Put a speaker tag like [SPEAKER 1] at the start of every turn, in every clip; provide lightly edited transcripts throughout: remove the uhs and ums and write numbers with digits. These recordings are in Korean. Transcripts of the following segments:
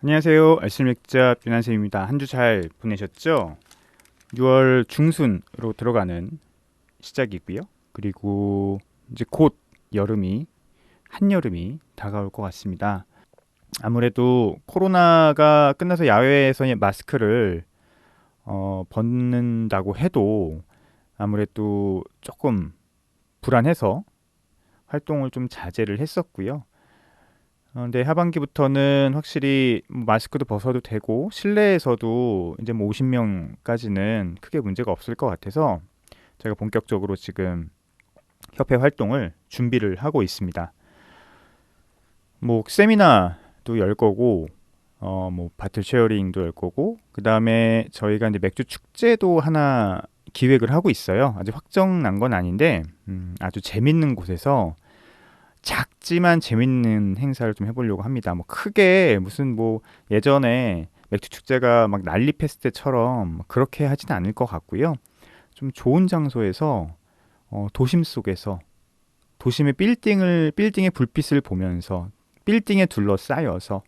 [SPEAKER 1] 안녕하세요. 알쓸맥자 뷰난쌤입니다. 한 주 잘 보내셨죠? 6월 중순으로 들어가는 시작이고요. 그리고 이제 곧 여름이 한여름이 다가올 것 같습니다. 아무래도 코로나가 끝나서 야외에서 마스크를 벗는다고 해도 아무래도 조금 불안해서 활동을 좀 자제를 했었고요. 근데 하반기부터는 확실히 마스크도 벗어도 되고 실내에서도 이제 뭐 50명까지는 크게 문제가 없을 것 같아서 제가 본격적으로 지금 협회 활동을 준비를 하고 있습니다. 뭐 세미나도 열 거고 뭐 바틀 쉐어링도 열 거고 그다음에 저희가 이제 맥주 축제도 하나 기획을 하고 있어요. 아직 확정 난 건 아닌데 아주 재밌는 곳에서 작지만 재밌는 행사를 좀 해보려고 합니다. 뭐 크게 무슨 뭐 예전에 맥주 축제가 막 난립했을 때처럼 그렇게 하진 않을 것 같고요. 좀 좋은 장소에서 도심 속에서 도심의 빌딩의 불빛을 보면서 빌딩에 둘러싸여서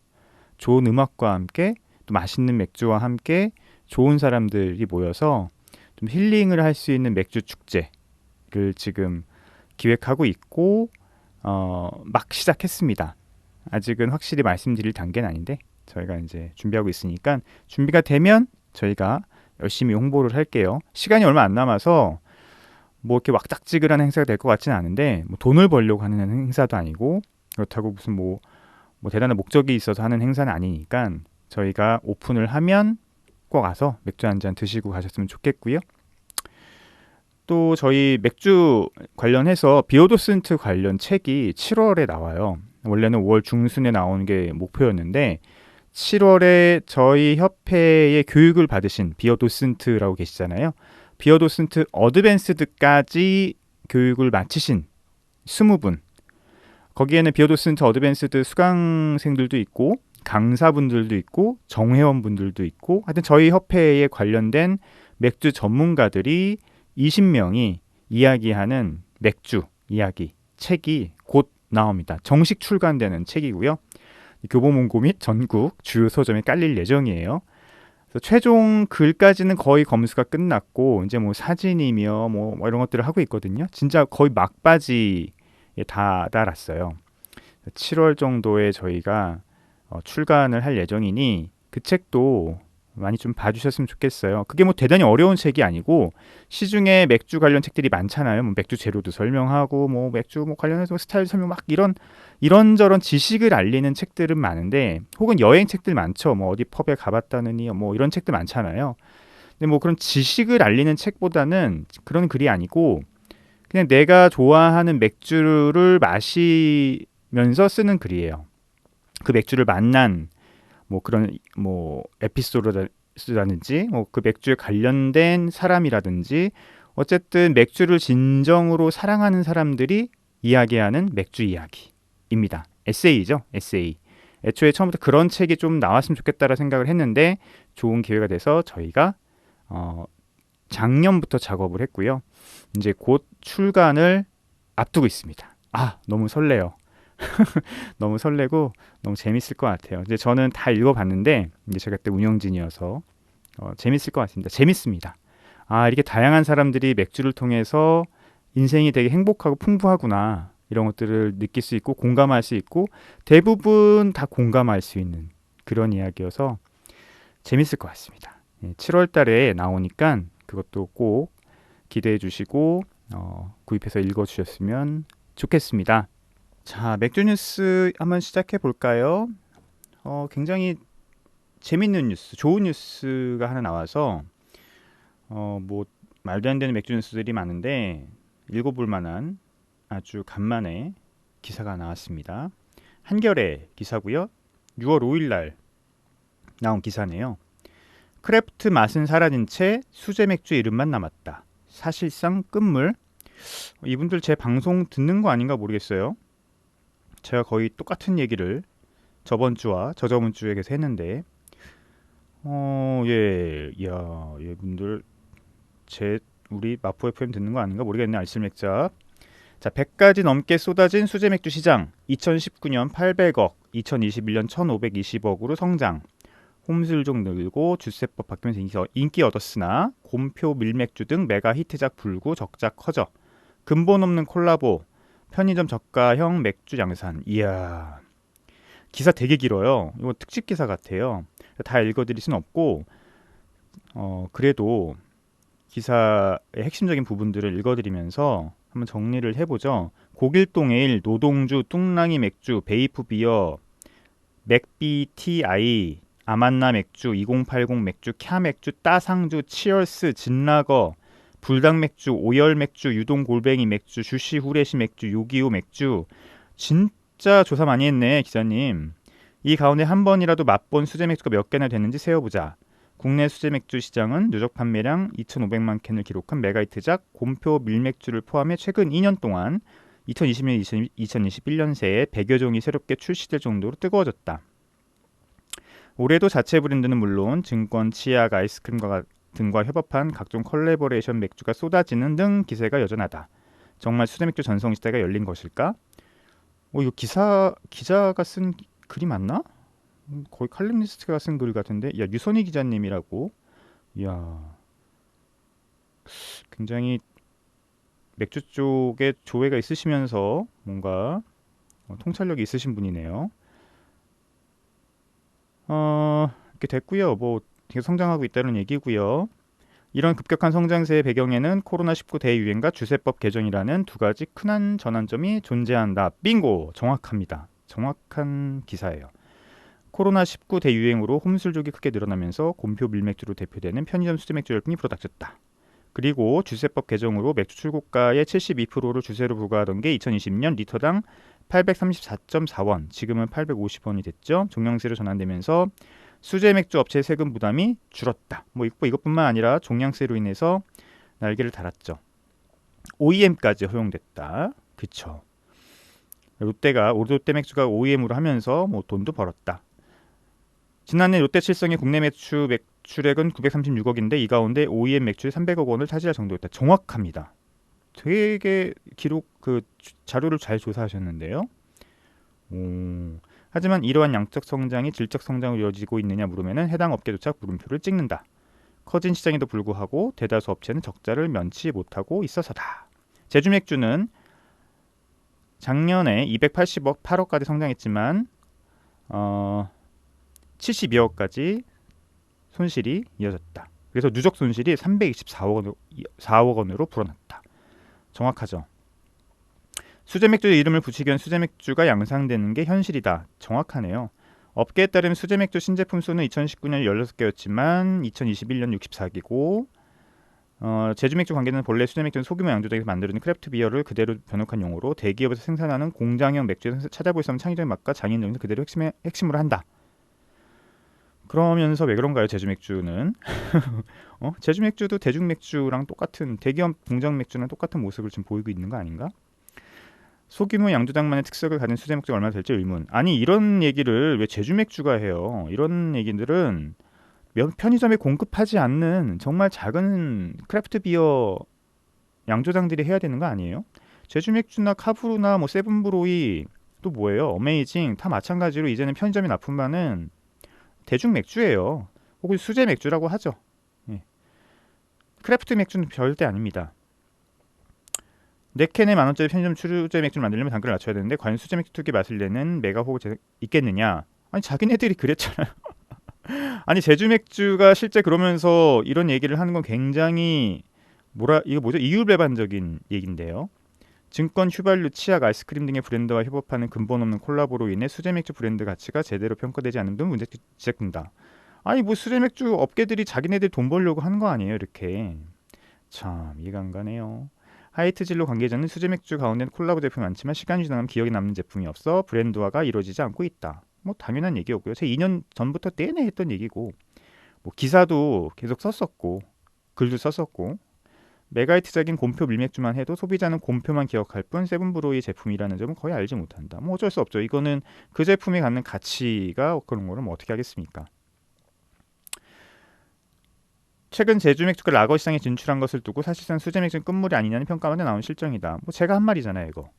[SPEAKER 1] 좋은 음악과 함께 또 맛있는 맥주와 함께 좋은 사람들이 모여서 좀 힐링을 할 수 있는 맥주 축제를 지금 기획하고 있고 막 시작했습니다. 아직은 확실히 말씀드릴 단계는 아닌데 저희가 이제 준비하고 있으니까 준비가 되면 저희가 열심히 홍보를 할게요. 시간이 얼마 안 남아서 뭐 이렇게 왁작지근한 행사가 될 것 같지는 않은데 뭐 돈을 벌려고 하는 행사도 아니고 그렇다고 무슨 뭐 대단한 목적이 있어서 하는 행사는 아니니까 저희가 오픈을 하면 꼭 와서 맥주 한 잔 드시고 가셨으면 좋겠고요. 또 저희 맥주 관련해서 비오도슨트 관련 책이 7월에 나와요. 원래는 5월 중순에 나오는 게 목표였는데 7월에 저희 협회의 교육을 받으신 비오도슨트라고 계시잖아요. 비오도슨트 어드밴스드까지 교육을 마치신 20분. 거기에는 비오도슨트 어드밴스드 수강생들도 있고 강사분들도 있고 정회원분들도 있고 하여튼 저희 협회에 관련된 맥주 전문가들이 20명이 이야기하는 맥주 이야기 책이 곧 나옵니다. 정식 출간되는 책이고요. 교보문고 및 전국 주요 서점에 깔릴 예정이에요. 그래서 최종 글까지는 거의 검수가 끝났고 이제 뭐 사진이며 뭐 이런 것들을 하고 있거든요. 진짜 거의 막바지에 다다랐어요. 7월 정도에 저희가 출간을 할 예정이니 그 책도 많이 좀 봐주셨으면 좋겠어요. 그게 뭐 대단히 어려운 책이 아니고 시중에 맥주 관련 책들이 많잖아요. 뭐 맥주 재료도 설명하고 뭐 맥주 뭐 관련해서 스타일 설명 막 이런저런 지식을 알리는 책들은 많은데 혹은 여행 책들 많죠. 뭐 어디 펍에 가봤다느니 뭐 이런 책들 많잖아요. 근데 뭐 그런 지식을 알리는 책보다는 그런 글이 아니고 그냥 내가 좋아하는 맥주를 마시면서 쓰는 글이에요. 그 맥주를 만난 뭐 그런 뭐 에피소드라든지 뭐 그 맥주에 관련된 사람이라든지 어쨌든 맥주를 진정으로 사랑하는 사람들이 이야기하는 맥주 이야기입니다. 에세이죠, 에세이. 애초에 처음부터 그런 책이 좀 나왔으면 좋겠다라 생각을 했는데 좋은 기회가 돼서 저희가 어, 작년부터 작업을 했고요. 이제 곧 출간을 앞두고 있습니다. 아, 너무 설레요. 너무 설레고 너무 재밌을 것 같아요. 이제 저는 다 읽어봤는데 이제 제가 그때 운영진이어서 재밌을 것 같습니다. 재밌습니다. 아, 이렇게 다양한 사람들이 맥주를 통해서 인생이 되게 행복하고 풍부하구나 이런 것들을 느낄 수 있고 공감할 수 있고 대부분 다 공감할 수 있는 그런 이야기여서 재밌을 것 같습니다. 7월 달에 나오니까 그것도 꼭 기대해 주시고 구입해서 읽어 주셨으면 좋겠습니다. 자, 맥주 뉴스 한번 시작해 볼까요? 굉장히 재밌는 뉴스, 좋은 뉴스가 하나 나와서 뭐 말도 안 되는 맥주 뉴스들이 많은데 읽어볼 만한 아주 간만에 기사가 나왔습니다. 한겨레 기사고요. 6월 5일 날 나온 기사네요. 크래프트 맛은 사라진 채 수제 맥주 이름만 남았다. 사실상 끝물. 이분들 제 방송 듣는 거 아닌가 모르겠어요. 제가 거의 똑같은 얘기를 저번 주와 저저번 주에 계속 했는데 예, 야, 얘분들 제 우리 마포 FM 듣는 거 아닌가 모르겠네. 알쓸맥자. 자, 100가지 넘게 쏟아진 수제 맥주 시장. 2019년 800억, 2021년 1520억으로 성장. 홈술종 늘고 주세법 바뀌면서 인기 얻었으나 곰표 밀맥주 등 메가 히트작 불구 적자 커져. 근본 없는 콜라보. 편의점 저가형 맥주 양산. 이야, 기사 되게 길어요. 이거 특집 기사 같아요. 다 읽어드릴 수는 없고 그래도 기사의 핵심적인 부분들을 읽어드리면서 한번 정리를 해보죠. 고길동 에일, 노동주, 뚱랑이 맥주, 베이프 비어, 맥비티아이, 아만나 맥주, 2080 맥주, 캬 맥주, 따상주, 치얼스, 진라거, 불닭 맥주, 오열 맥주, 유동 골뱅이 맥주, 주시 후레시 맥주, 요기요 맥주. 진짜 조사 많이 했네, 기자님. 이 가운데 한 번이라도 맛본 수제 맥주가 몇 개나 되는지 세어보자. 국내 수제 맥주 시장은 누적 판매량 2,500만 캔을 기록한 메가히트작 곰표 밀맥주를 포함해 최근 2년 동안 2020년, 2021년 새에 100여 종이 새롭게 출시될 정도로 뜨거워졌다. 올해도 자체 브랜드는 물론 증권, 치약, 아이스크림과 등과 협업한 각종 컬래버레이션 맥주가 쏟아지는 등 기세가 여전하다. 정말 수제 맥주 전성 시대가 열린 것일까? 이거 기자가 쓴 글이 맞나? 거의 칼럼니스트가 쓴 글 같은데. 야, 유선희 기자님이라고. 이야, 굉장히 맥주 쪽에 조예가 있으시면서 뭔가 통찰력이 있으신 분이네요. 이렇게 됐고요. 뭐 되게 성장하고 있다는 얘기고요. 이런 급격한 성장세의 배경에는 코로나19 대유행과 주세법 개정이라는 두 가지 큰 전환점이 존재한다. 빙고! 정확합니다. 정확한 기사예요. 코로나19 대유행으로 홈술족이 크게 늘어나면서 곰표 밀맥주로 대표되는 편의점 수제맥주 열풍이 불어닥쳤다. 그리고 주세법 개정으로 맥주 출고가의 72%를 주세로 부과하던 게 2020년 리터당 834.4원, 지금은 850원이 됐죠. 종량세로 전환되면서 수제 맥주 업체의 세금 부담이 줄었다. 뭐 이것뿐만 아니라 종량세로 인해서 날개를 달았죠. OEM까지 허용됐다. 그쵸. 롯데 맥주가 OEM으로 하면서 뭐 돈도 벌었다. 지난해 롯데 칠성의 국내 매출액은 936억인데 이 가운데 OEM 매출이 300억 원을 차지할 정도였다. 정확합니다. 되게 자료를 잘 조사하셨는데요. 하지만 이러한 양적 성장이 질적 성장으로 이어지고 있느냐 물으면 해당 업계조차 물음표를 찍는다. 커진 시장에도 불구하고 대다수 업체는 적자를 면치 못하고 있어서다. 제주맥주는 작년에 280억, 8억까지 성장했지만 72억까지 손실이 이어졌다. 그래서 누적 손실이 324억 원으로 불어났다. 정확하죠. 수제맥주의 이름을 붙이기 위한 수제맥주가 양상되는 게 현실이다. 정확하네요. 업계에 따르면 수제맥주 신제품 수는 2019년 16개였지만 2021년 64개고 제주맥주 관계는 본래 수제맥주는 소규모 양조장에서 만드는 크래프트 비어를 그대로 번역한 용어로 대기업에서 생산하는 공장형 맥주에서 찾아볼 수 없는 창의적인 맛과 장인 능력을 그대로 핵심으로 한다. 그러면서 왜 그런가요? 제주맥주는 제주맥주도 대중맥주랑 똑같은 대기업 공장 맥주랑 똑같은 모습을 지금 보이고 있는 거 아닌가? 소규모 양조장만의 특색을 가진 수제맥주가 얼마나 될지 의문. 아니 이런 얘기를 왜 제주맥주가 해요? 이런 얘기들은 편의점에 공급하지 않는 정말 작은 크래프트 비어 양조장들이 해야 되는 거 아니에요? 제주맥주나 카브루나 뭐 세븐브로이 또 뭐예요? 어메이징 다 마찬가지로 이제는 편의점에 납품하는 대중 맥주예요. 혹은 수제 맥주라고 하죠. 예. 크래프트 맥주는 절대 아닙니다. 4캔에 만원짜리 편의점 수제 맥주를 만들려면 단가를 낮춰야 되는데 과연 수제 맥주 특유의 맛을 내는 메가호가 있겠느냐? 아니 자기네들이 그랬잖아요. 아니 제주 맥주가 실제 그러면서 이런 얘기를 하는 건 굉장히 이거 뭐죠? 이율배반적인 얘기인데요. 증권, 휘발유, 치약, 아이스크림 등의 브랜드와 협업하는 근본 없는 콜라보로 인해 수제맥주 브랜드 가치가 제대로 평가되지 않는 등 문제가 지적된다. 아니 뭐 수제맥주 업계들이 자기네들 돈 벌려고 하는 거 아니에요? 이렇게. 참 이해가 안 가네요. 하이트진로 관계자는 수제맥주 가운데는 콜라보 제품이 많지만 시간이 지나면 기억에 남는 제품이 없어 브랜드화가 이루어지지 않고 있다. 뭐 당연한 얘기였고요. 제가 2년 전부터 내내 했던 얘기고 뭐 기사도 계속 썼었고 글도 썼었고 메가히트적인 곰표 밀맥주만 해도 소비자는 곰표만 기억할 뿐 세븐브로이 제품이라는 점은 거의 알지 못한다. 뭐 어쩔 수 없죠. 이거는 그 제품이 갖는 가치가 그런 거를 뭐 어떻게 하겠습니까? 최근 제주 맥주가 라거 시장에 진출한 것을 두고 사실상 수제 맥주는 끝물이 아니냐는 평가만 나온 실정이다. 뭐 제가 한 말이잖아요, 이거.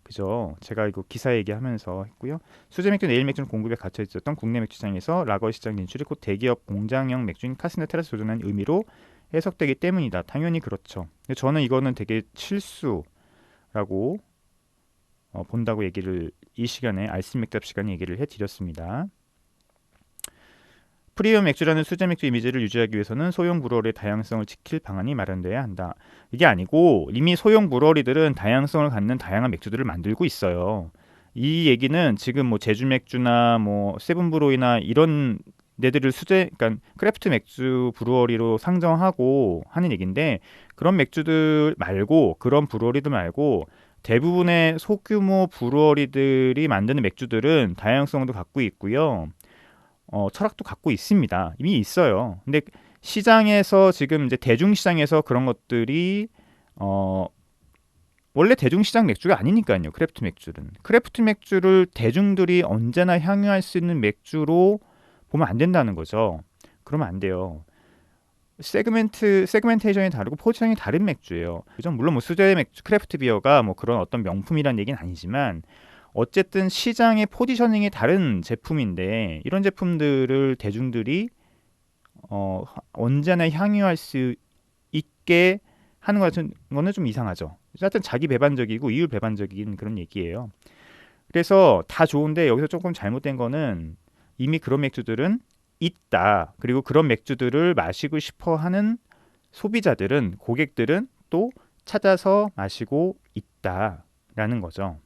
[SPEAKER 1] 그죠? 제가 이거 기사 얘기하면서 했고요. 수제 맥주, 네일 맥주는 공급에 갇혀 있었던 국내 맥주 시장에서 라거 시장 진출이 곧 대기업 공장형 맥주인 카스나 테라스 도전한 의미로 해석되기 때문이다. 당연히 그렇죠. 근데 저는 이거는 되게 실수라고 본다고 얘기를 이 시간에 알쓸 맥답 시간에 얘기를 해드렸습니다. 프리미엄 맥주라는 수제 맥주 이미지를 유지하기 위해서는 소형 브루어리의 다양성을 지킬 방안이 마련돼야 한다. 이게 아니고 이미 소형 브루어리들은 다양성을 갖는 다양한 맥주들을 만들고 있어요. 이 얘기는 지금 뭐 제주 맥주나 뭐 세븐브로이나 이런 데들을 그러니까 크래프트 맥주 브루어리로 상정하고 하는 얘기인데 그런 맥주들 말고 그런 브루어리들 말고 대부분의 소규모 브루어리들이 만드는 맥주들은 다양성도 갖고 있고요. 철학도 갖고 있습니다. 이미 있어요. 근데 시장에서 지금 이제 대중시장에서 그런 것들이 원래 대중시장 맥주가 아니니까요. 크래프트 맥주는. 크래프트 맥주를 대중들이 언제나 향유할 수 있는 맥주로 보면 안 된다는 거죠. 그러면 안 돼요. 세그멘테이션이 다르고 포지션이 다른 맥주예요. 그죠? 물론 뭐 수제 맥주, 크래프트 비어가 뭐 그런 어떤 명품이란 얘기는 아니지만 어쨌든 시장의 포지셔닝이 다른 제품인데 이런 제품들을 대중들이 언제나 향유할 수 있게 하는 것 같은 거는 좀 이상하죠. 하여튼 자기 배반적이고 이율 배반적인 그런 얘기예요. 그래서 다 좋은데 여기서 조금 잘못된 거는 이미 그런 맥주들은 있다. 그리고 그런 맥주들을 마시고 싶어 하는 소비자들은 고객들은 또 찾아서 마시고 있다라는 거죠.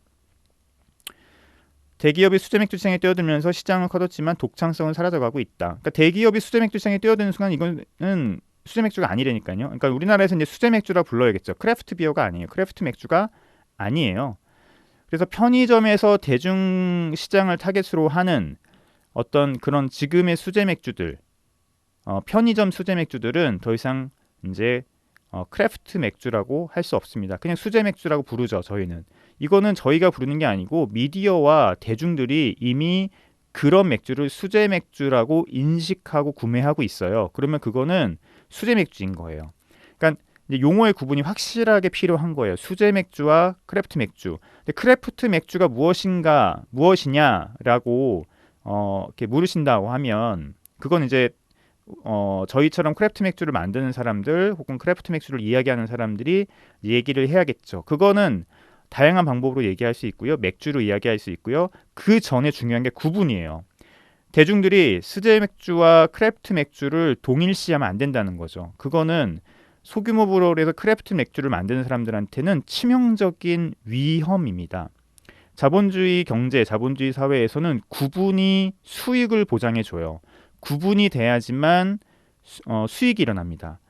[SPEAKER 1] 대기업이 수제 맥주 시장에 뛰어들면서 시장을 커졌지만 독창성은 사라져가고 있다. 그러니까 대기업이 수제 맥주 시장에 뛰어드는 순간 이거는 수제 맥주가 아니라니까요. 그러니까 우리나라에서 이제 수제 맥주라 불러야겠죠. 크래프트 비어가 아니에요. 크래프트 맥주가 아니에요. 그래서 편의점에서 대중 시장을 타겟으로 하는 어떤 그런 지금의 수제 맥주들, 편의점 수제 맥주들은 더 이상 이제 크래프트 맥주라고 할 수 없습니다. 그냥 수제 맥주라고 부르죠. 저희는. 이거는 저희가 부르는 게 아니고 미디어와 대중들이 이미 그런 맥주를 수제 맥주라고 인식하고 구매하고 있어요. 그러면 그거는 수제 맥주인 거예요. 그러니까 이제 용어의 구분이 확실하게 필요한 거예요. 수제 맥주와 크래프트 맥주. 근데 크래프트 맥주가 무엇이냐라고 이렇게 물으신다고 하면 그건 이제 저희처럼 크래프트 맥주를 만드는 사람들 혹은 크래프트 맥주를 이야기하는 사람들이 얘기를 해야겠죠. 그거는 다양한 방법으로 얘기할 수 있고요. 맥주로 이야기할 수 있고요. 그 전에 중요한 게 구분이에요. 대중들이 수제 맥주와 크래프트 맥주를 동일시하면 안 된다는 거죠. 그거는 소규모 브루어리에서 크래프트 맥주를 만드는 사람들한테는 치명적인 위험입니다. 자본주의 경제, 자본주의 사회에서는 구분이 수익을 보장해줘요. 구분이 돼야지만 수익이 일어납니다.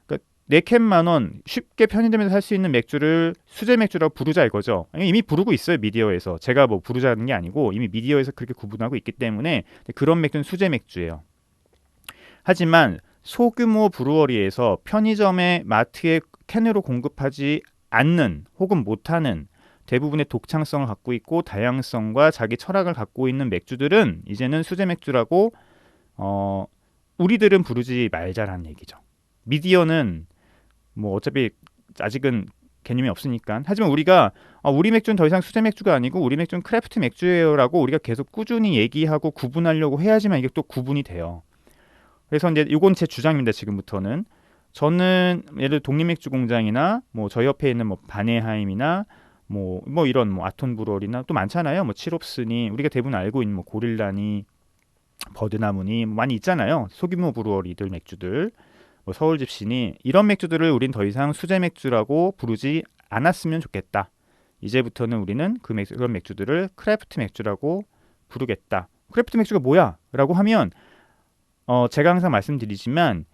[SPEAKER 1] 그러니까 4캔 만원 쉽게 편의점에서 살 수 있는 맥주를 수제 맥주라고 부르자 이거죠. 이미 부르고 있어요. 미디어에서. 제가 뭐 부르자는 게 아니고 이미 미디어에서 그렇게 구분하고 있기 때문에 그런 맥주는 수제 맥주예요. 하지만 소규모 브루어리에서 편의점의 마트에 캔으로 공급하지 않는 혹은 못하는 대부분의 독창성을 갖고 있고 다양성과 자기 철학을 갖고 있는 맥주들은 이제는 수제 맥주라고 우리들은 부르지 말자라는 얘기죠. 미디어는 뭐 어차피 아직은 개념이 없으니까. 하지만 우리가 우리 맥주는 더 이상 수제 맥주가 아니고 우리 맥주는 크래프트 맥주예요라고 우리가 계속 꾸준히 얘기하고 구분하려고 해야지만 이게 또 구분이 돼요. 그래서 이제 이건 제 주장입니다. 지금부터는 저는 예를 들어 독립맥주공장이나 뭐 저희 옆에 있는 뭐 바네하임이나 뭐 이런 뭐 아톤 브루어리나 또 많잖아요. 뭐 칠옵스니 우리가 대부분 알고 있는 뭐 고릴라니 버드나무니 뭐 많이 있잖아요. 소규모 브루어리들 맥주들 뭐 서울집시니 이런 맥주들을 우린 더 이상 수제 맥주라고 부르지 않았으면 좋겠다. 이제부터는 우리는 그런 맥주들을 크래프트 맥주라고 부르겠다. 크래프트 맥주가 뭐야? 라고 하면 제가 항상 말씀드리지만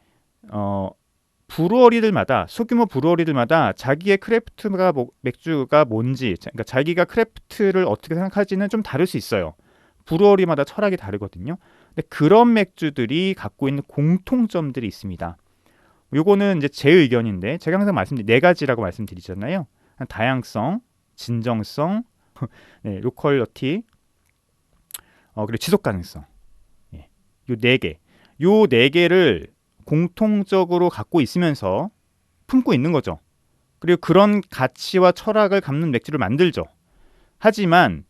[SPEAKER 1] 브루어리들마다 소규모 브루어리들마다 자기의 크래프트가 맥주가 뭔지 그러니까 자기가 크래프트를 어떻게 생각하지는 좀 다를 수 있어요. 브루어리마다 철학이 다르거든요. 근데 그런 맥주들이 갖고 있는 공통점들이 있습니다. 요거는 이제 제 의견인데 제가 항상 말씀드린 4가지라고 말씀드리잖아요. 다양성, 진정성, 네, 로컬러티, 그리고 지속 가능성. 요 4개. 요 4개를 공통적으로 갖고 있으면서 품고 있는 거죠. 그리고 그런 가치와 철학을 갖는 맥주를 만들죠. 하지만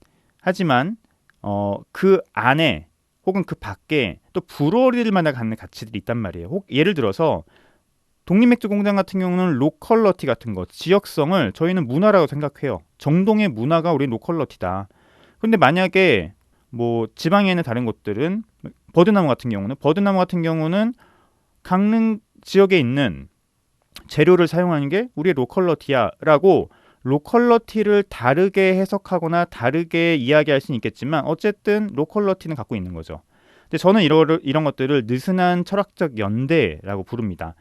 [SPEAKER 1] 그 안에 혹은 그 밖에 또 브루어리들마다 갖는 가치들이 있단 말이에요. 예를 들어서 독립맥주 공장 같은 경우는 로컬러티 같은 거, 지역성을 저희는 문화라고 생각해요. 정동의 문화가 우리 로컬러티다. 근데 만약에 뭐 지방에 있는 다른 곳들은 버드나무 같은 경우는 강릉 지역에 있는 재료를 사용하는 게 우리의 로컬러티야라고 로컬러티를 다르게 해석하거나 다르게 이야기할 수는 있겠지만 어쨌든 로컬러티는 갖고 있는 거죠. 근데 저는 이런 것들을 느슨한 철학적 연대라고 부릅니다.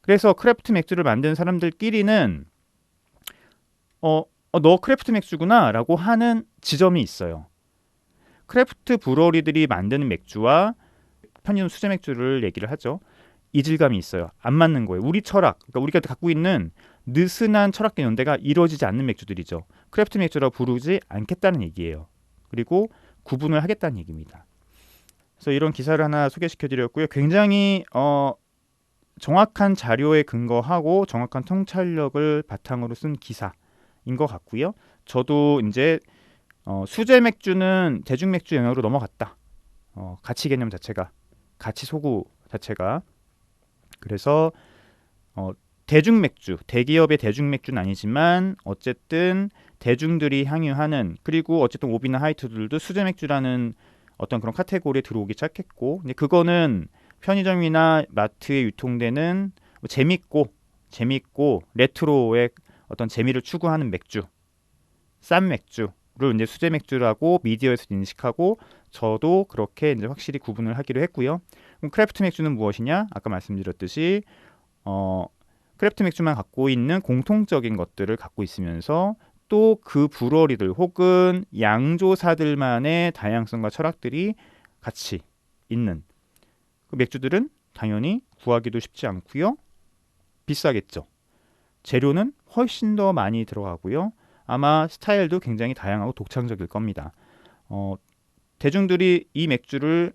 [SPEAKER 1] 그래서 크래프트 맥주를 만드는 사람들끼리는 너 크래프트 맥주구나 라고 하는 지점이 있어요. 크래프트 브루어리들이 만드는 맥주와 편의점 수제 맥주를 얘기를 하죠. 이질감이 있어요. 안 맞는 거예요. 우리 철학, 그러니까 우리가 갖고 있는 느슨한 철학적 연대가 이루어지지 않는 맥주들이죠. 크래프트 맥주라고 부르지 않겠다는 얘기예요. 그리고 구분을 하겠다는 얘기입니다. 그래서 이런 기사를 하나 소개시켜드렸고요. 굉장히 정확한 자료에 근거하고 정확한 통찰력을 바탕으로 쓴 기사인 것 같고요. 저도 이제 수제 맥주는 대중 맥주 영역으로 넘어갔다. 가치 개념 자체가, 가치 소구 자체가. 그래서 대중 맥주, 대기업의 대중 맥주는 아니지만 어쨌든 대중들이 향유하는, 그리고 어쨌든 오비나 하이트들도 수제 맥주라는 어떤 그런 카테고리에 들어오기 시작했고, 근데 그거는 편의점이나 마트에 유통되는 재밌고 레트로의 어떤 재미를 추구하는 맥주, 싼 맥주를 이제 수제 맥주라고 미디어에서 인식하고 저도 그렇게 이제 확실히 구분을 하기로 했고요. 그럼 크래프트 맥주는 무엇이냐? 아까 말씀드렸듯이 크래프트 맥주만 갖고 있는 공통적인 것들을 갖고 있으면서 또 그 브루어리들 혹은 양조사들만의 다양성과 철학들이 같이 있는 그 맥주들은 당연히 구하기도 쉽지 않고요. 비싸겠죠. 재료는 훨씬 더 많이 들어가고요. 아마 스타일도 굉장히 다양하고 독창적일 겁니다. 대중들이 이 맥주를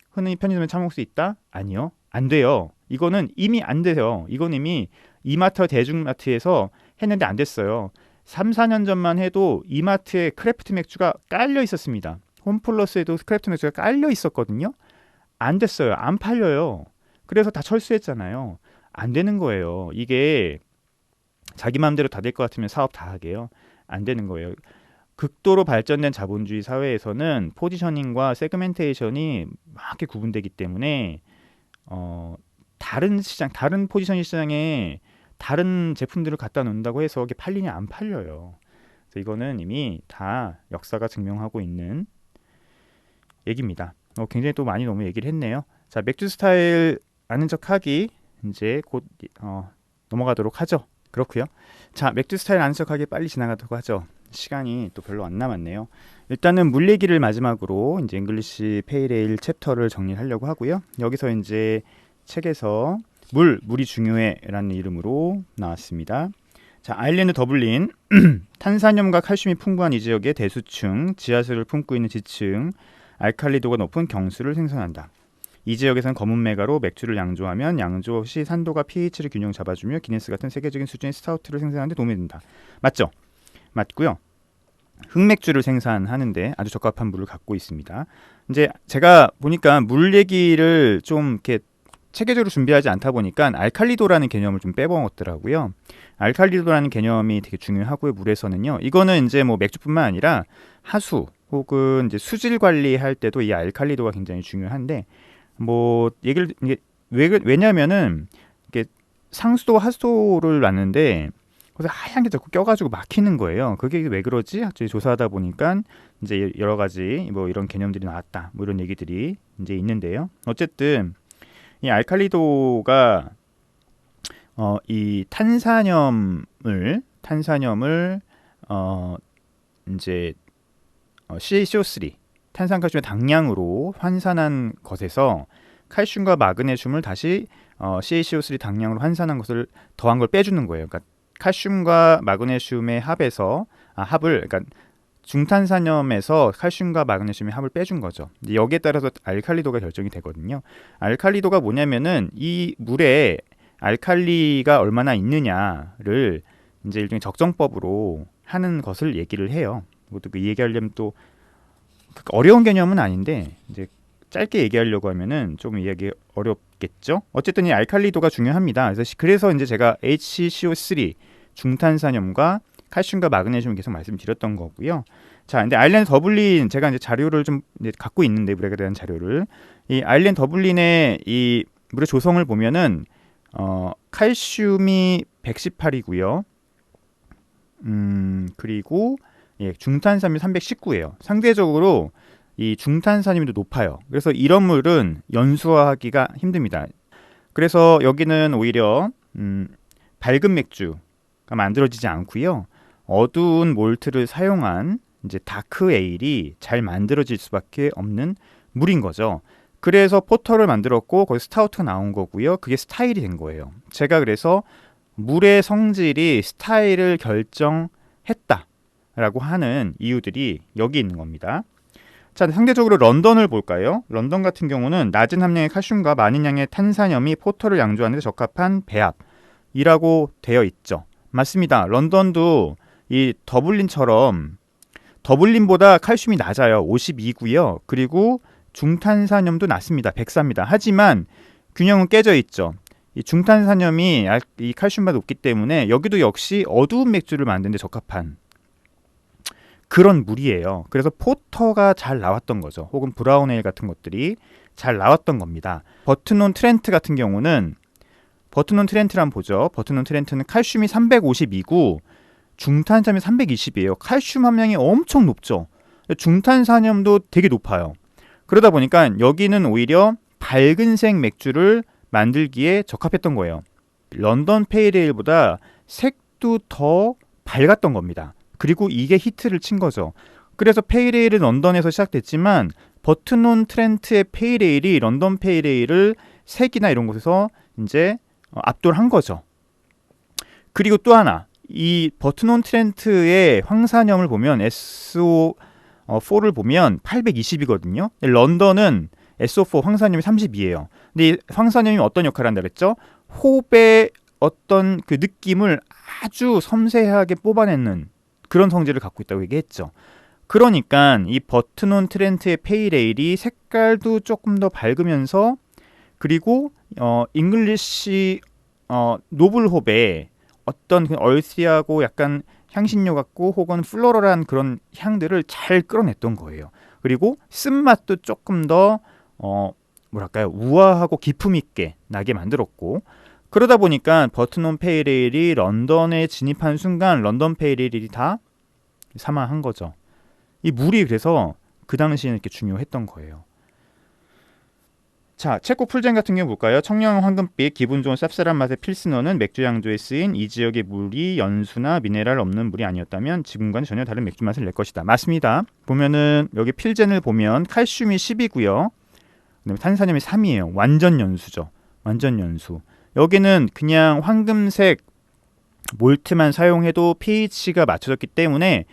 [SPEAKER 1] 흔히 편의점에 사 먹을 수 있다? 아니요. 안 돼요. 이거는 이미 안 돼요. 이건 이미 이마트와 대중마트에서 했는데 안 됐어요. 3, 4년 전만 해도 이마트에 크래프트 맥주가 깔려 있었습니다. 홈플러스에도 크래프트 맥주가 깔려 있었거든요. 안 됐어요. 안 팔려요. 그래서 다 철수했잖아요. 안 되는 거예요. 이게 자기 마음대로 다 될 것 같으면 사업 다 하게요. 안 되는 거예요. 극도로 발전된 자본주의 사회에서는 포지셔닝과 세그멘테이션이 막게 구분되기 때문에 다른 포지셔닝 시장에 다른 제품들을 갖다 놓는다고 해서 이게 팔리냐 안 팔려요. 그래서 이거는 이미 다 역사가 증명하고 있는 얘기입니다. 굉장히 또 많이 너무 얘기를 했네요. 자, 맥주 스타일 아는 척하기 이제 곧 넘어가도록 하죠. 그렇고요. 자, 맥주 스타일 아는 척하기 빨리 지나가도록 하죠. 시간이 또 별로 안 남았네요. 일단은 물 얘기를 마지막으로 이제 잉글리시 페일에일 챕터를 정리하려고 하고요. 여기서 이제 책에서 물이 중요해라는 이름으로 나왔습니다. 자, 아일랜드 더블린 탄산염과 칼슘이 풍부한 이 지역의 대수층, 지하수를 품고 있는 지층, 알칼리도가 높은 경수를 생산한다. 이 지역에서는 검은 메가로 맥주를 양조하면 양조 시 산도가 pH를 균형 잡아주며 기네스 같은 세계적인 수준의 스타우트를 생산하는 데 도움이 된다. 맞죠? 맞고요. 흑맥주를 생산하는데 아주 적합한 물을 갖고 있습니다. 이제 제가 보니까 물 얘기를 좀 이렇게 체계적으로 준비하지 않다 보니까 알칼리도라는 개념을 좀 빼먹었더라고요. 알칼리도라는 개념이 되게 중요하고요. 물에서는요. 이거는 이제 뭐 맥주뿐만 아니라 하수 혹은 이제 수질 관리할 때도 이 알칼리도가 굉장히 중요한데 뭐 얘기를 이게 왜냐면은 이게 상수도 하수도를 놨는데 그래서 하얀 게 자꾸 껴가지고 막히는 거예요. 그게 왜 그러지? 갑자기 조사하다 보니까 이제 여러 가지 뭐 이런 개념들이 나왔다. 뭐 이런 얘기들이 이제 있는데요. 어쨌든 이 알칼리도가 이 탄산염을 이제 CaCO3 탄산칼슘의 당량으로 환산한 것에서 칼슘과 마그네슘을 다시 CaCO3 당량으로 환산한 것을 더한 걸 빼주는 거예요. 그러니까 칼슘과 마그네슘의 합을 그러니까 중탄산염에서 칼슘과 마그네슘의 합을 빼준 거죠. 여기에 따라서 알칼리도가 결정이 되거든요. 알칼리도가 뭐냐면은 이 물에 알칼리가 얼마나 있느냐를 이제 일종의 적정법으로 하는 것을 얘기를 해요. 그것도 그 얘기하려면 또 어려운 개념은 아닌데 이제 짧게 얘기하려고 하면은 좀 이해하기 어렵겠죠. 어쨌든 이 알칼리도가 중요합니다. 그래서 이제 제가 HCO3 중탄산염과 칼슘과 마그네슘을 계속 말씀드렸던 거고요. 자, 근데 아일랜드 더블린 제가 이제 자료를 좀 이제 갖고 있는데 물에 대한 자료를 이 아일랜드 더블린의 이 물의 조성을 보면은 칼슘이 118이고요. 그리고 예, 중탄산염이 319예요. 상대적으로 이 중탄산염이 높아요. 그래서 이런 물은 연수화하기가 힘듭니다. 그래서 여기는 오히려 밝은 맥주가 만들어지지 않고요. 어두운 몰트를 사용한 이제 다크 에일이 잘 만들어질 수밖에 없는 물인 거죠. 그래서 포터를 만들었고 거기 스타우트가 나온 거고요. 그게 스타일이 된 거예요. 제가 그래서 물의 성질이 스타일을 결정했다라고 하는 이유들이 여기 있는 겁니다. 자, 상대적으로 런던을 볼까요? 런던 같은 경우는 낮은 함량의 칼슘과 많은 양의 탄산염이 포터를 양조하는 데 적합한 배합이라고 되어 있죠. 맞습니다. 런던도 이 더블린처럼 더블린보다 칼슘이 낮아요. 52고요. 그리고 중탄산염도 낮습니다. 104입니다. 하지만 균형은 깨져 있죠. 이 중탄산염이 이 칼슘보다 높기 때문에 여기도 역시 어두운 맥주를 만드는 데 적합한 그런 물이에요. 그래서 포터가 잘 나왔던 거죠. 혹은 브라운 에일 같은 것들이 잘 나왔던 겁니다. 버튼온 트렌트 같은 경우는 버튼온 트렌트를 한번 보죠. 버튼온 트렌트는 칼슘이 352고 중탄산염이 320이에요. 칼슘 함량이 엄청 높죠. 중탄산염도 되게 높아요. 그러다 보니까 여기는 오히려 밝은색 맥주를 만들기에 적합했던 거예요. 런던 페일에일보다 색도 더 밝았던 겁니다. 그리고 이게 히트를 친 거죠. 그래서 페일에일은 런던에서 시작됐지만 버튼온 트렌트의 페일에일이 런던 페일에일을 색이나 이런 곳에서 이제 압도를 한 거죠. 그리고 또 하나, 이 버튼온 트렌트의 황산염을 보면 SO4를 보면 820이거든요. 런던은 SO4 황산염이 32예요. 근데 이 황산염이 어떤 역할을 한다 그랬죠? 호흡의 어떤 그 느낌을 아주 섬세하게 뽑아내는 그런 성질을 갖고 있다고 얘기했죠. 그러니까 이 버튼온 트렌트의 페일에일이 색깔도 조금 더 밝으면서 그리고 잉글리시 노블홉의 어떤 그 얼씨하고 약간 향신료 같고 혹은 플로럴한 그런 향들을 잘 끌어냈던 거예요. 그리고 쓴맛도 조금 더 뭐랄까요, 우아하고 기품 있게 나게 만들었고, 그러다 보니까 버튼온 페일에일이 런던에 진입한 순간 런던 페일에일이 다 사망한 거죠. 이 물이 그래서 그 당시에는 이렇게 중요했던 거예요. 자, 체코 풀젠 같은 경우 볼까요? 청량 황금빛 기분 좋은 쌉쌀한 맛의 필스너는 맥주 양조에 쓰인 이 지역의 물이 연수나 미네랄 없는 물이 아니었다면 지금과는 전혀 다른 맥주 맛을 낼 것이다. 맞습니다. 보면은 여기 필젠을 보면 칼슘이 10이고요. 그다음에 탄산염이 3이에요. 완전 연수죠. 완전 연수. 여기는 그냥 황금색 몰트만 사용해도 pH가 맞춰졌기 때문에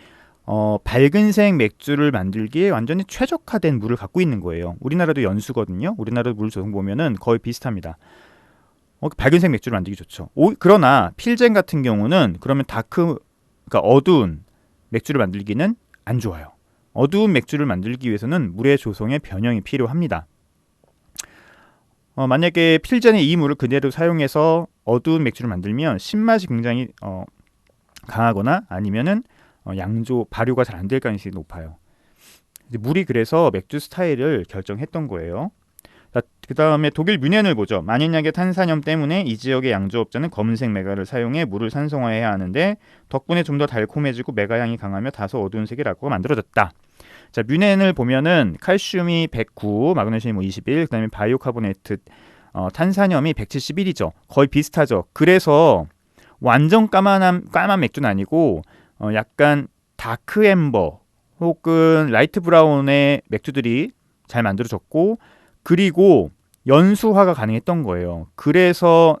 [SPEAKER 1] 밝은색 맥주를 만들기에 완전히 최적화된 물을 갖고 있는 거예요. 우리나라도 연수거든요. 우리나라도 물 조성 보면은 거의 비슷합니다. 밝은색 맥주를 만들기 좋죠. 그러나 필젠 같은 경우는 그러면 그러니까 어두운 맥주를 만들기는 안 좋아요. 어두운 맥주를 만들기 위해서는 물의 조성에 변형이 필요합니다. 만약에 필젠의 이 물을 그대로 사용해서 어두운 맥주를 만들면 신맛이 굉장히 강하거나 아니면은 양조 발효가 잘 안 될 가능성이 높아요. 물이 그래서 맥주 스타일을 결정했던 거예요. 그 다음에 독일 뮌헨을 보죠. 많은 양의 탄산염 때문에 이 지역의 양조업자는 검은색 메가를 사용해 물을 산성화해야 하는데 덕분에 좀 더 달콤해지고 메가향이 강하며 다소 어두운 색의 라거가 만들어졌다. 자, 뮌헨을 보면은 칼슘이 109, 마그네슘이 21, 그다음에 바이오카보네이트 탄산염이 171이죠. 거의 비슷하죠. 그래서 완전 까만 맥주는 아니고 약간 다크 앰버 혹은 라이트 브라운의 맥주들이 잘 만들어졌고, 그리고 연수화가 가능했던 거예요. 그래서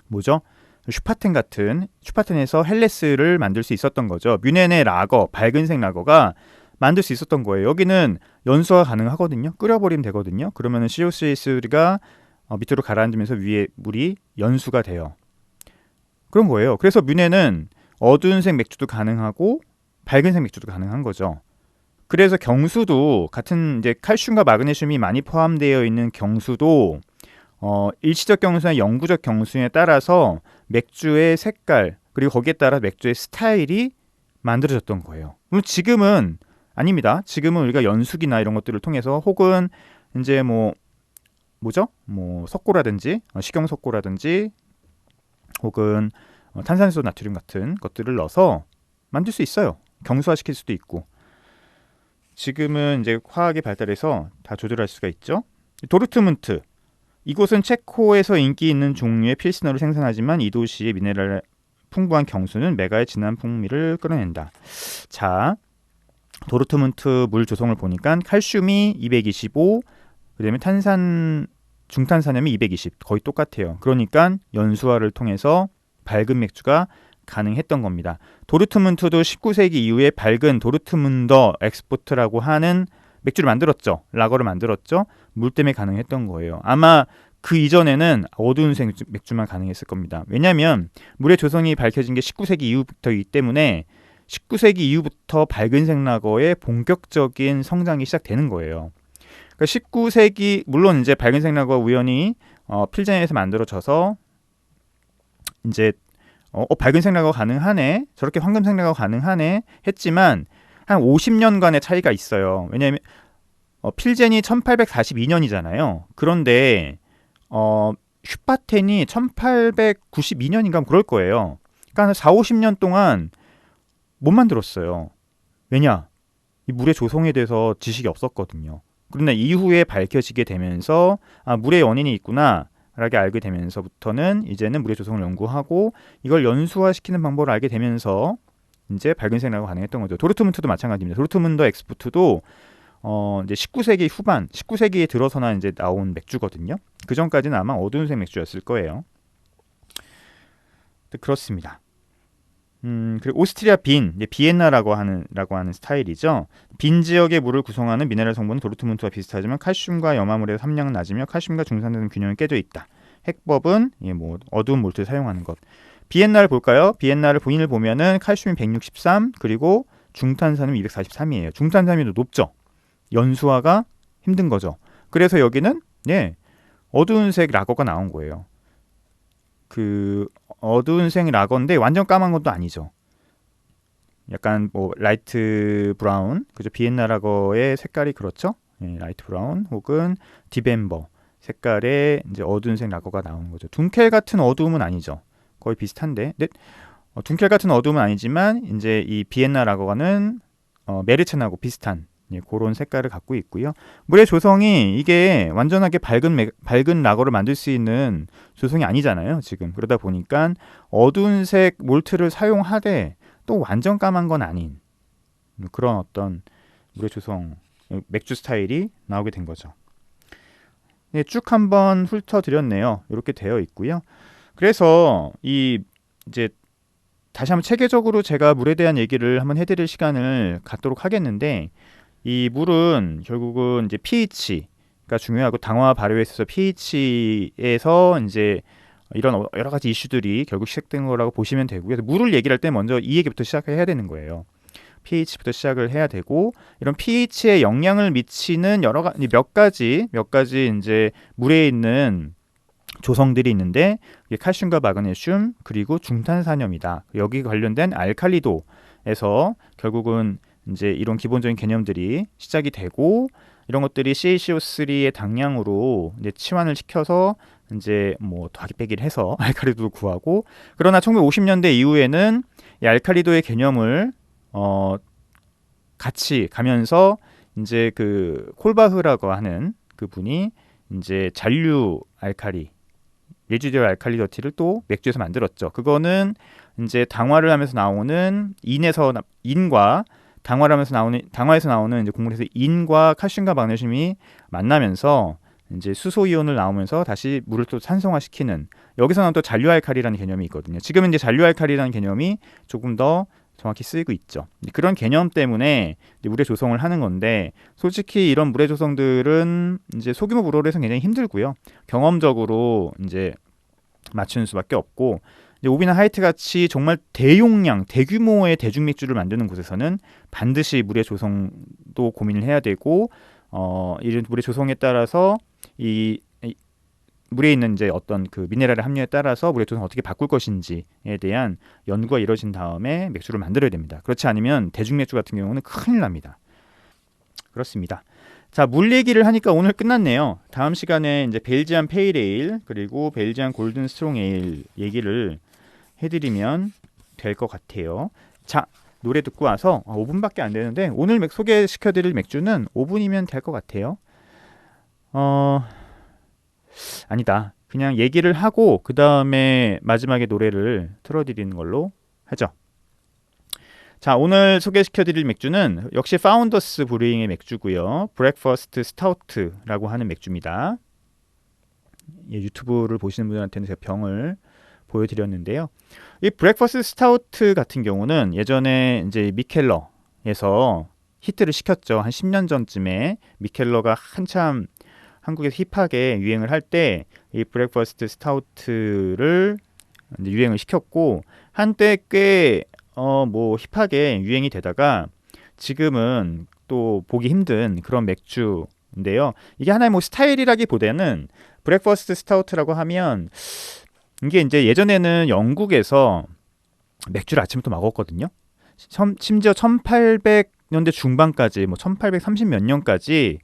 [SPEAKER 1] 뭐죠? 슈파텐에서 헬레스를 만들 수 있었던 거죠. 뮌헨의 라거, 밝은색 라거가 만들 수 있었던 거예요. 여기는 연수가 가능하거든요. 끓여버리면 되거든요. 그러면은 COCH3가 밑으로 가라앉으면서 위에 물이 연수가 돼요. 그런 거예요. 그래서 뮌헨은 어두운색 맥주도 가능하고 밝은색 맥주도 가능한 거죠. 그래서 경수도 같은 이제 칼슘과 마그네슘이 많이 포함되어 있는 경수도 일시적 경수나 영구적 경수에 따라서 맥주의 색깔 그리고 거기에 따라 맥주의 스타일이 만들어졌던 거예요. 물론 지금은 아닙니다. 지금은 우리가 연수기나 이런 것들을 통해서 혹은 이제 뭐죠? 석고라든지 식용석고라든지 혹은 탄산수 나트륨 같은 것들을 넣어서 만들 수 있어요. 경수화시킬 수도 있고. 지금은 이제 화학이 발달해서 다 조절할 수가 있죠. 도르트문트. 이곳은 체코에서 인기 있는 종류의 필스너를 생산하지만 이 도시의 미네랄 풍부한 경수는 메가의 진한 풍미를 끌어낸다. 자, 도르트문트 물 조성을 보니까 칼슘이 225, 그다음에 중탄산염이 220, 거의 똑같아요. 그러니까 연수화를 통해서 밝은 맥주가 가능했던 겁니다. 도르트문트도 19세기 이후에 밝은 도르트문더 엑스포트라고 하는 맥주를 만들었죠. 라거를 만들었죠. 물 때문에 가능했던 거예요. 아마 그 이전에는 어두운색 맥주만 가능했을 겁니다. 왜냐하면 물의 조성이 밝혀진 게 19세기 이후부터이기 때문에 19세기 이후부터 밝은색 라거의 본격적인 성장이 시작되는 거예요. 그러니까 19세기 물론 이제 밝은색 라거 우연히 필젠에서 만들어져서 이제 밝은색 라거 가능하네, 저렇게 황금색 라거 가능하네 했지만 한 50년간의 차이가 있어요. 왜냐하면 필젠이 1842년이잖아요. 그런데 슈파텐이 1892년인가 그럴 거예요. 그러니까 한 4, 50년 동안 못 만들었어요. 왜냐? 이 물의 조성에 대해서 지식이 없었거든요. 그런데 이후에 밝혀지게 되면서 물의 원인이 있구나 라게 알게 되면서부터는 이제는 물의 조성을 연구하고 이걸 연수화시키는 방법을 알게 되면서 이제 밝은색 라거 가능했던 거죠. 도르트문트도 마찬가지입니다. 도르트문더 엑스포트도 이제 19세기 후반, 19세기에 들어서나 이제 나온 맥주거든요. 그 전까지는 아마 어두운색 맥주였을 거예요. 그렇습니다. 그리고 오스트리아 비엔나라고 하는 스타일이죠. 빈 지역의 물을 구성하는 미네랄 성분은 도르트문트와 비슷하지만 칼슘과 염화물의 함량은 낮으며 칼슘과 중산층 균형이 깨져 있다. 해법은 어두운 몰트를 사용하는 것. 비엔나를 볼까요? 비엔나를 본인을 보면은 칼슘이 163 그리고 중탄산음이 243이에요. 중탄산음이 높죠. 연수화가 힘든 거죠. 그래서 여기는 어두운색 라거가 나온 거예요. 그 어두운색 라거인데 완전 까만 것도 아니죠. 약간 라이트 브라운, 그죠? 비엔나 라거의 색깔이 그렇죠. 라이트 브라운 혹은 디벤버 색깔의 이제 어두운색 라거가 나오는 거죠. 둔켈 같은 어두움은 아니죠. 거의 비슷한데, 둔켈 같은 어두움은 아니지만 이제 이 비엔나 라거는 메르첸하고 비슷한 그런 색깔을 갖고 있고요. 물의 조성이 이게 완전하게 밝은 라거를 만들 수 있는 조성이 아니잖아요. 지금 그러다 보니까 어두운색 몰트를 사용하되 또 완전 까만 건 아닌 그런 어떤 물의 조성 맥주 스타일이 나오게 된 거죠. 쭉 한번 훑어드렸네요. 이렇게 되어 있고요. 그래서 이제 다시 한번 체계적으로 제가 물에 대한 얘기를 한번 해드릴 시간을 갖도록 하겠는데, 이 물은 결국은 이제 pH가 중요하고 당화 발효에 있어서 pH에서 이제 이런 여러 가지 이슈들이 결국 시작된 거라고 보시면 되고요. 그래서 물을 얘기를 할 때 먼저 이 얘기부터 시작해야 되는 거예요. pH부터 시작을 해야 되고, 이런 pH에 영향을 미치는 몇 가지 이제 물에 있는 조성들이 있는데, 이게 칼슘과 마그네슘 그리고 중탄산염이다. 여기 관련된 알칼리도에서 결국은 이제 이런 기본적인 개념들이 시작이 되고, 이런 것들이 CaCO3의 당량으로 이제 치환을 시켜서 이제 더하기 빼기를 해서 알칼리도도 구하고, 그러나 1950년대 이후에는 이 알칼리도의 개념을 같이 가면서 이제 그 콜바흐라고 하는 그 분이 이제 잔류 알칼리, 레지듀얼 알칼리 더티를 또 맥주에서 만들었죠. 그거는 이제 당화를 하면서 나오는 인과 당화에서 나오는 이제 곡물에서 인과 칼슘과 마그네슘이 만나면서 이제 수소 이온을 나오면서 다시 물을 또 산성화시키는, 여기서는 또 잔류알칼리라는 개념이 있거든요. 지금은 이제 잔류알칼리라는 개념이 조금 더 정확히 쓰이고 있죠. 그런 개념 때문에 이제 물의 조성을 하는 건데, 솔직히 이런 물의 조성들은 이제 소규모 브로에서는 굉장히 힘들고요. 경험적으로 이제 맞추는 수밖에 없고, 이제 오비나 하이트 같이 정말 대용량, 대규모의 대중맥주를 만드는 곳에서는 반드시 물의 조성도 고민을 해야 되고, 이런 물의 조성에 따라서 이 물에 있는 이제 어떤 그 미네랄의 함유에 따라서 물의 조성을 어떻게 바꿀 것인지에 대한 연구가 이루어진 다음에 맥주를 만들어야 됩니다. 그렇지 않으면 대중맥주 같은 경우는 큰일 납니다. 그렇습니다. 자, 물 얘기를 하니까 오늘 끝났네요. 다음 시간에 이제 벨지안 페일 에일 그리고 벨지안 골든 스트롱 에일 얘기를 해드리면 될 것 같아요. 자, 노래 듣고 와서 5분밖에 안 되는데 오늘 소개시켜드릴 맥주는 5분이면 될 것 같아요. 아니다. 그냥 얘기를 하고 그 다음에 마지막에 노래를 틀어드리는 걸로 하죠. 자, 오늘 소개시켜드릴 맥주는 역시 파운더스 브루잉의 맥주고요. 브렉퍼스트 스타우트라고 하는 맥주입니다. 예, 유튜브를 보시는 분들한테는 제가 병을 보여드렸는데요. 이 브렉퍼스트 스타우트 같은 경우는 예전에 이제 미켈러에서 히트를 시켰죠. 한 10년 전쯤에 미켈러가 한참 한국에서 힙하게 유행을 할 때 이 브렉퍼스트 스타우트를 유행을 시켰고, 한때 꽤 뭐 힙하게 유행이 되다가 지금은 또 보기 힘든 그런 맥주인데요. 이게 하나의 뭐 스타일이라기보다는 브렉퍼스트 스타우트라고 하면 이게 이제 예전에는 영국에서 맥주를 아침부터 먹었거든요. 심지어 1800년대 중반까지 뭐 1830 몇 년까지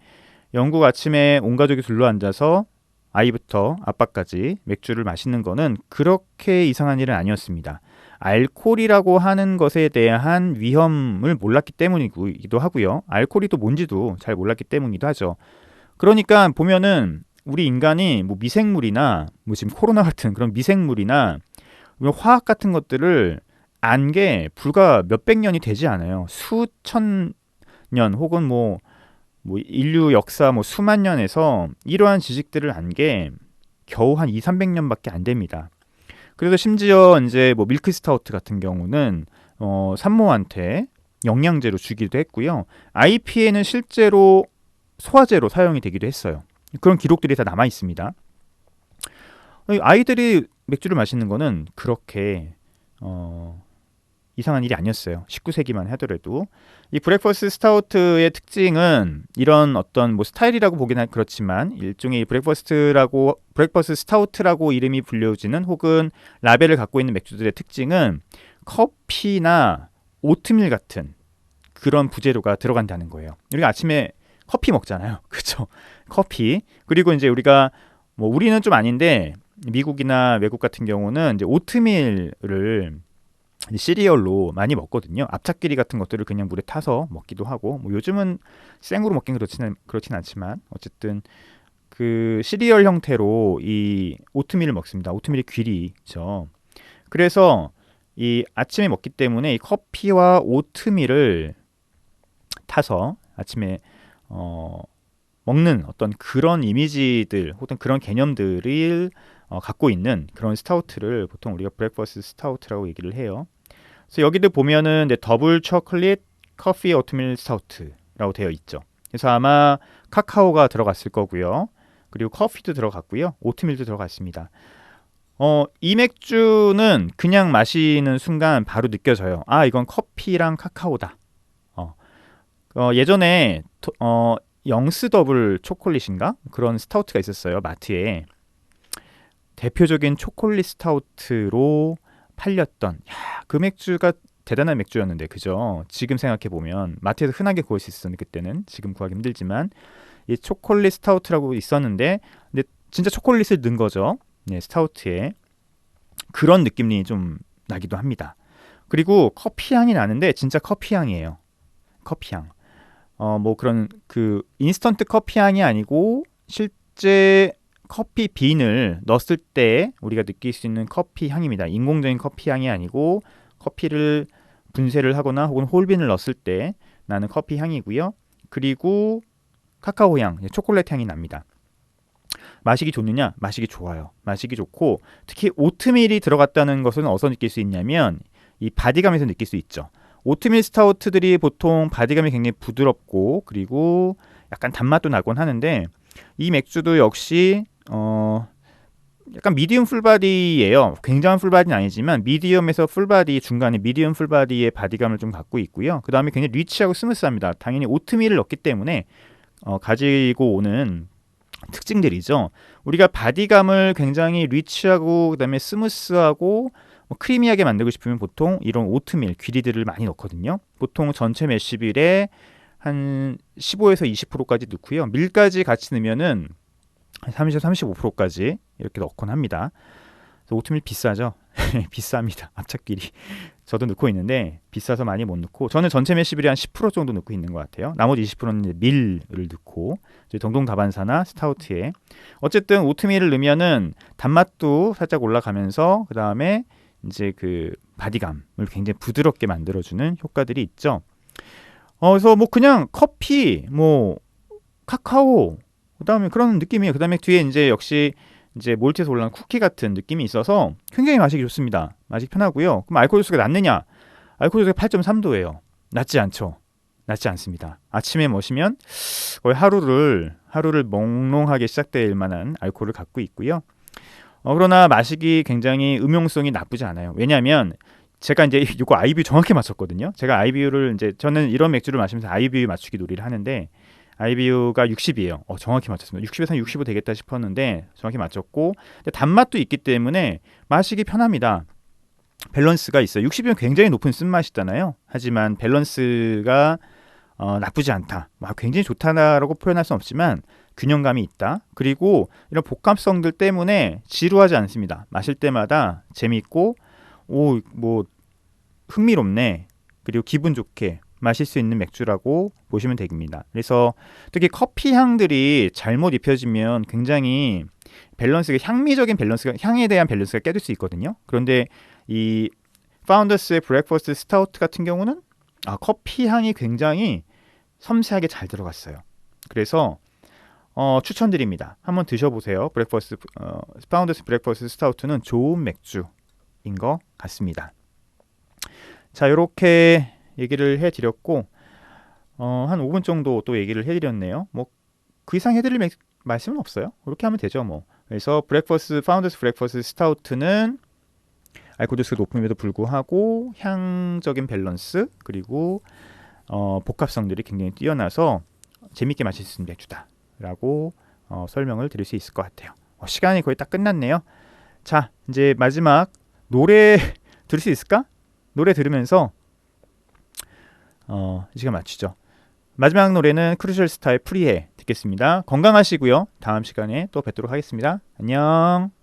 [SPEAKER 1] 영국 아침에 온 가족이 둘러앉아서 아이부터 아빠까지 맥주를 마시는 거는 그렇게 이상한 일은 아니었습니다. 알코올이라고 하는 것에 대한 위험을 몰랐기 때문이기도 하고요. 알코올이 또 뭔지도 잘 몰랐기 때문이기도 하죠. 그러니까 보면은 우리 인간이 뭐 미생물이나 뭐 지금 코로나 같은 그런 미생물이나 화학 같은 것들을 안 게 불과 몇백 년이 되지 않아요. 수천 년 혹은 뭐 인류 역사 뭐 수만 년에서 이러한 지식들을 안 게 겨우 한 2, 300년밖에 안 됩니다. 그래서 심지어 이제 뭐 밀크 스타우트 같은 경우는 산모한테 영양제로 주기도 했고요. IPA는 실제로 소화제로 사용이 되기도 했어요. 그런 기록들이 다 남아 있습니다. 아이들이 맥주를 마시는 거는 그렇게 이상한 일이 아니었어요. 19세기만 하더라도. 이 브렉퍼스트 스타우트의 특징은 이런 어떤 뭐 스타일이라고 보기는 그렇지만 일종의 브렉퍼스트 스타우트라고 이름이 불려지는 혹은 라벨을 갖고 있는 맥주들의 특징은 커피나 오트밀 같은 그런 부재료가 들어간다는 거예요. 우리가 아침에 커피 먹잖아요. 그렇죠? 커피. 그리고 이제 우리가 뭐 우리는 좀 아닌데 미국이나 외국 같은 경우는 이제 오트밀을 시리얼로 많이 먹거든요. 앞차끼리 같은 것들을 그냥 물에 타서 먹기도 하고, 뭐 요즘은 생으로 먹긴 그렇진 않지만 어쨌든 그 시리얼 형태로 이 오트밀을 먹습니다. 오트밀이 귀리죠. 그래서 이 아침에 먹기 때문에 이 커피와 오트밀을 타서 아침에 먹는 어떤 그런 이미지들 혹은 그런 개념들을 갖고 있는 그런 스타우트를 보통 우리가 브렉퍼스트 스타우트라고 얘기를 해요. 그래서 여기도 보면은 더블 초콜릿 커피 오트밀 스타우트라고 되어 있죠. 그래서 아마 카카오가 들어갔을 거고요. 그리고 커피도 들어갔고요. 오트밀도 들어갔습니다. 이 맥주는 그냥 마시는 순간 바로 느껴져요. 아, 이건 커피랑 카카오다. 예전에 영스 더블 초콜릿인가? 그런 스타우트가 있었어요. 마트에. 대표적인 초콜릿 스타우트로 팔렸던 그 맥주가 대단한 맥주였는데, 그죠? 지금 생각해보면 마트에서 흔하게 구할 수 있었는데 그때는, 지금 구하기 힘들지만 이 초콜릿 스타우트라고 있었는데 근데 진짜 초콜릿을 넣은 거죠. 네, 스타우트에. 그런 느낌이 좀 나기도 합니다. 그리고 커피 향이 나는데 진짜 커피 향이에요. 커피 향. 뭐 그런 그 인스턴트 커피 향이 아니고 실제 커피 빈을 넣었을 때 우리가 느낄 수 있는 커피 향입니다. 인공적인 커피 향이 아니고 커피를 분쇄를 하거나 혹은 홀빈을 넣었을 때 나는 커피 향이고요. 그리고 카카오 향, 초콜릿 향이 납니다. 마시기 좋느냐? 마시기 좋아요. 마시기 좋고 특히 오트밀이 들어갔다는 것은 어디서 느낄 수 있냐면 이 바디감에서 느낄 수 있죠. 오트밀 스타우트들이 보통 바디감이 굉장히 부드럽고 그리고 약간 단맛도 나곤 하는데 이 맥주도 역시 약간 미디움 풀바디예요. 굉장한 풀바디는 아니지만 미디움에서 풀바디 중간에 미디움 풀바디의 바디감을 좀 갖고 있고요. 그 다음에 굉장히 리치하고 스무스합니다. 당연히 오트밀을 넣기 때문에 가지고 오는 특징들이죠. 우리가 바디감을 굉장히 리치하고 그다음에 스무스하고 크리미하게 만들고 싶으면 보통 이런 오트밀 귀리들을 많이 넣거든요. 보통 전체 매시빌에 한 15에서 20%까지 넣고요. 밀까지 같이 넣으면은 30에서 35%까지 이렇게 넣곤 합니다. 오트밀 비싸죠? 비쌉니다. 앞차끼리. 저도 넣고 있는데 비싸서 많이 못 넣고 저는 전체 매시빌이 한 10% 정도 넣고 있는 것 같아요. 나머지 20%는 밀을 넣고 동동다반사나 스타우트에 어쨌든 오트밀을 넣으면은 단맛도 살짝 올라가면서 그 다음에 이제 그 바디감을 굉장히 부드럽게 만들어주는 효과들이 있죠. 그래서 뭐 그냥 커피, 뭐 카카오, 그다음에 그런 느낌이에요. 그다음에 뒤에 이제 역시 이제 몰트에서 올라온 쿠키 같은 느낌이 있어서 굉장히 마시기 좋습니다. 마시기 편하고요. 그럼 알코올 도수가 낮느냐? 알코올 도수가 8.3도예요. 낮지 않죠. 낮지 않습니다. 아침에 마시면 거의 하루를 몽롱하게 시작될 만한 알코올을 갖고 있고요. 그러나 마시기 굉장히 음용성이 나쁘지 않아요. 왜냐하면 제가 이제 이거 IBU 정확히 맞췄거든요. 제가 IBU를 이제 저는 이런 맥주를 마시면서 IBU 맞추기 놀이를 하는데 IBU가 60이에요. 정확히 맞췄습니다. 60에서 한 65 되겠다 싶었는데 정확히 맞췄고 근데 단맛도 있기 때문에 마시기 편합니다. 밸런스가 있어요. 60이면 굉장히 높은 쓴맛이잖아요. 하지만 밸런스가 나쁘지 않다. 굉장히 좋다라고 표현할 수는 없지만 균형감이 있다. 그리고 이런 복합성들 때문에 지루하지 않습니다. 마실 때마다 재미있고 뭐 흥미롭네. 그리고 기분 좋게 마실 수 있는 맥주라고 보시면 됩니다. 그래서 특히 커피 향들이 잘못 입혀지면 굉장히 밸런스가 향미적인 밸런스가 향에 대한 밸런스가 깨질 수 있거든요. 그런데 이 파운더스의 브렉퍼스트 스타우트 같은 경우는 커피 향이 굉장히 섬세하게 잘 들어갔어요. 그래서 추천드립니다. 한번 드셔보세요. 파운더스 브렉퍼스트 스타우트는 좋은 맥주인 것 같습니다. 자, 이렇게 얘기를 해드렸고 한 5분 정도 또 얘기를 해드렸네요. 뭐 그 이상 해드릴 말씀은 없어요. 그렇게 하면 되죠. 뭐 그래서 파운더스 브렉퍼스트 스타우트는 알코올 도수가 높음에도 불구하고 향적인 밸런스 그리고 복합성들이 굉장히 뛰어나서 재밌게 마실 수 있는 맥주다라고 설명을 드릴 수 있을 것 같아요. 시간이 거의 딱 끝났네요. 자, 이제 마지막 노래 들을 수 있을까? 노래 들으면서 이 시간 마치죠. 마지막 노래는 크루셜 스타의 프리해 듣겠습니다. 건강하시고요. 다음 시간에 또 뵙도록 하겠습니다. 안녕.